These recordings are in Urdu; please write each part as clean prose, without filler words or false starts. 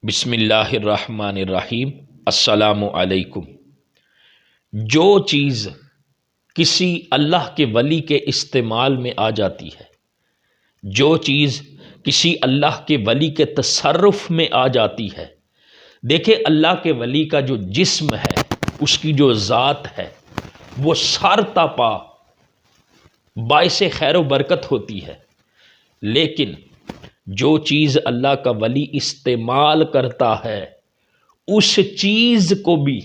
بسم اللہ الرحمن الرحیم۔ السلام علیکم۔ جو چیز کسی اللہ کے ولی کے استعمال میں آ جاتی ہے، جو چیز کسی اللہ کے ولی کے تصرف میں آ جاتی ہے، دیکھیں اللہ کے ولی کا جو جسم ہے، اس کی جو ذات ہے، وہ سر تا پا باعث خیر و برکت ہوتی ہے، لیکن جو چیز اللہ کا ولی استعمال کرتا ہے اس چیز کو بھی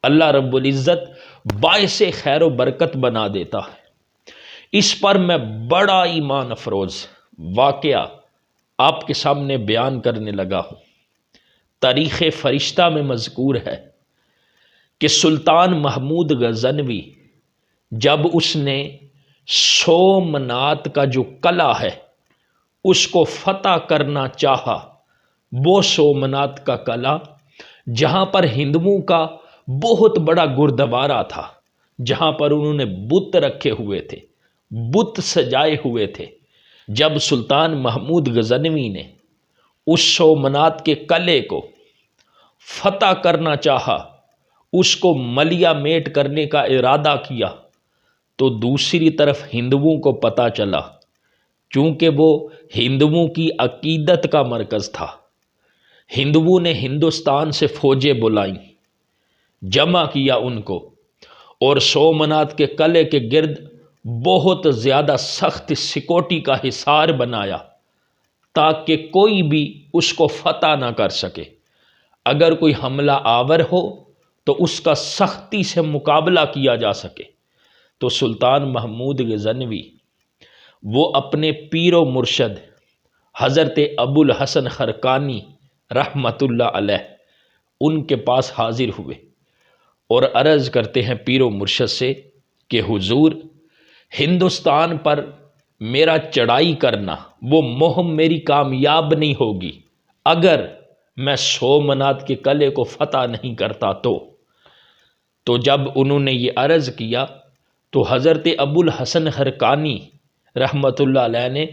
اللہ رب العزت باعث خیر و برکت بنا دیتا ہے۔ اس پر میں بڑا ایمان افروز واقعہ آپ کے سامنے بیان کرنے لگا ہوں۔ تاریخ فرشتہ میں مذکور ہے کہ سلطان محمود غزنوی جب اس نے سومنات کا جو قلعہ ہے اس کو فتح کرنا چاہا، وہ سومنات کا قلعہ جہاں پر ہندوؤں کا بہت بڑا گردوارا تھا، جہاں پر انہوں نے بت رکھے ہوئے تھے، بت سجائے ہوئے تھے، جب سلطان محمود غزنوی نے اس سومنات کے قلعے کو فتح کرنا چاہا، اس کو ملیا میٹ کرنے کا ارادہ کیا، تو دوسری طرف ہندوؤں کو پتہ چلا، چونکہ وہ ہندوؤں کی عقیدت کا مرکز تھا۔ ہندوؤں نے ہندوستان سے فوجیں بلائیں، جمع کیا ان کو، اور سومنات کے قلعے کے گرد بہت زیادہ سخت سیکورٹی کا حصار بنایا تاکہ کوئی بھی اس کو فتح نہ کر سکے۔ اگر کوئی حملہ آور ہو تو اس کا سختی سے مقابلہ کیا جا سکے۔ تو سلطان محمود غزنوی وہ اپنے پیر و مرشد حضرت ابو الحسن خرقانی رحمۃ اللہ علیہ ان کے پاس حاضر ہوئے اور عرض کرتے ہیں پیر و مرشد سے کہ حضور، ہندوستان پر میرا چڑھائی کرنا، وہ مہم میری کامیاب نہیں ہوگی اگر میں سومنات کے قلعے کو فتح نہیں کرتا۔ تو جب انہوں نے یہ عرض کیا تو حضرت ابو الحسن خرقانی رحمۃ اللہ علیہ نے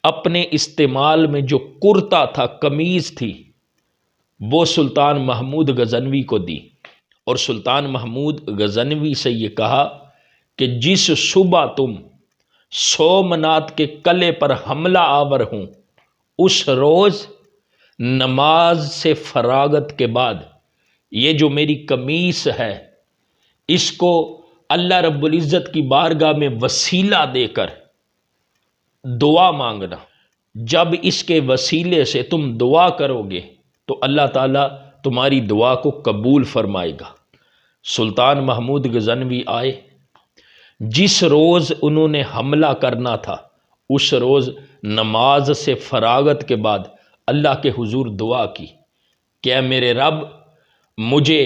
اپنے استعمال میں جو کرتا تھا، قمیض تھی، وہ سلطان محمود غزنوی کو دی، اور سلطان محمود غزنوی سے یہ کہا کہ جس صبح تم سومنات کے قلعے پر حملہ آور ہوں، اس روز نماز سے فراغت کے بعد یہ جو میری قمیص ہے، اس کو اللہ رب العزت کی بارگاہ میں وسیلہ دے کر دعا مانگنا۔ جب اس کے وسیلے سے تم دعا کرو گے تو اللہ تعالیٰ تمہاری دعا کو قبول فرمائے گا۔ سلطان محمود غزنوی آئے، جس روز انہوں نے حملہ کرنا تھا اس روز نماز سے فراغت کے بعد اللہ کے حضور دعا کی کہ اے میرے رب، مجھے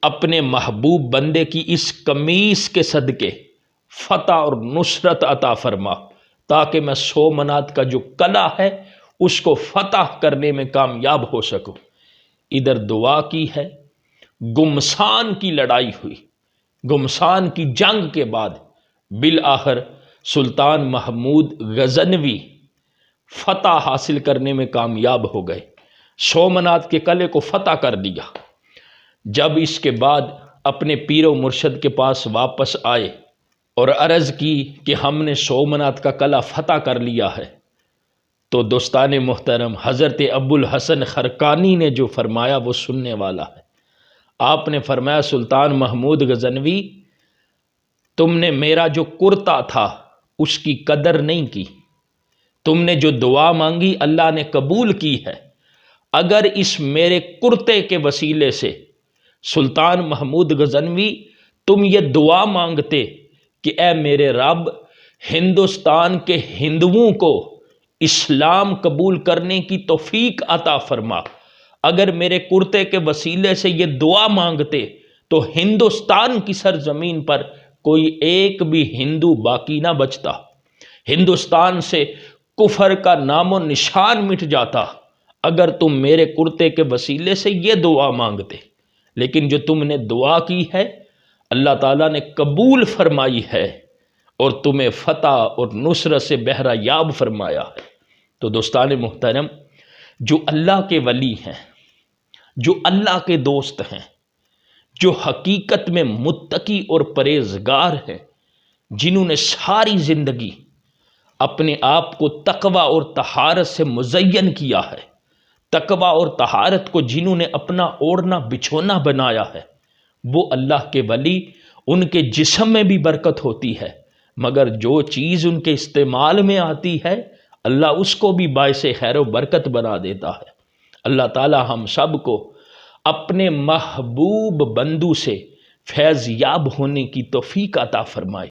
اپنے محبوب بندے کی اس قمیص کے صدقے فتح اور نصرت عطا فرما تاکہ میں سومنات کا جو قلعہ ہے اس کو فتح کرنے میں کامیاب ہو سکوں۔ ادھر دعا کی ہے، گمسان کی لڑائی ہوئی، گمسان کی جنگ کے بعد بالآخر سلطان محمود غزنوی فتح حاصل کرنے میں کامیاب ہو گئے، سومنات کے قلعے کو فتح کر دیا۔ جب اس کے بعد اپنے پیر و مرشد کے پاس واپس آئے اور عرض کی کہ ہم نے سومنات کا قلعہ فتح کر لیا ہے، تو دوستان محترم حضرت ابو الحسن خرقانی نے جو فرمایا وہ سننے والا ہے۔ آپ نے فرمایا، سلطان محمود غزنوی، تم نے میرا جو کرتا تھا اس کی قدر نہیں کی، تم نے جو دعا مانگی اللہ نے قبول کی ہے۔ اگر اس میرے کرتے کے وسیلے سے سلطان محمود غزنوی تم یہ دعا مانگتے کہ اے میرے رب، ہندوستان کے ہندوؤں کو اسلام قبول کرنے کی توفیق عطا فرما، اگر میرے کرتے کے وسیلے سے یہ دعا مانگتے تو ہندوستان کی سرزمین پر کوئی ایک بھی ہندو باقی نہ بچتا، ہندوستان سے کفر کا نام و نشان مٹ جاتا اگر تم میرے کرتے کے وسیلے سے یہ دعا مانگتے۔ لیکن جو تم نے دعا کی ہے اللہ تعالیٰ نے قبول فرمائی ہے اور تمہیں فتح اور نصرت سے بہرہ یاب فرمایا ہے۔ تو دوستان محترم، جو اللہ کے ولی ہیں جو اللہ کے دوست ہیں، جو حقیقت میں متقی اور پرہیزگار ہیں، جنہوں نے ساری زندگی اپنے آپ کو تقوی اور طہارت سے مزین کیا ہے، تقوی اور طہارت کو جنہوں نے اپنا اوڑھنا بچھونا بنایا ہے، وہ اللہ کے ولی، ان کے جسم میں بھی برکت ہوتی ہے، مگر جو چیز ان کے استعمال میں آتی ہے اللہ اس کو بھی باعث خیر و برکت بنا دیتا ہے۔ اللہ تعالی ہم سب کو اپنے محبوب بندو سے فیض یاب ہونے کی توفیق عطا فرمائے۔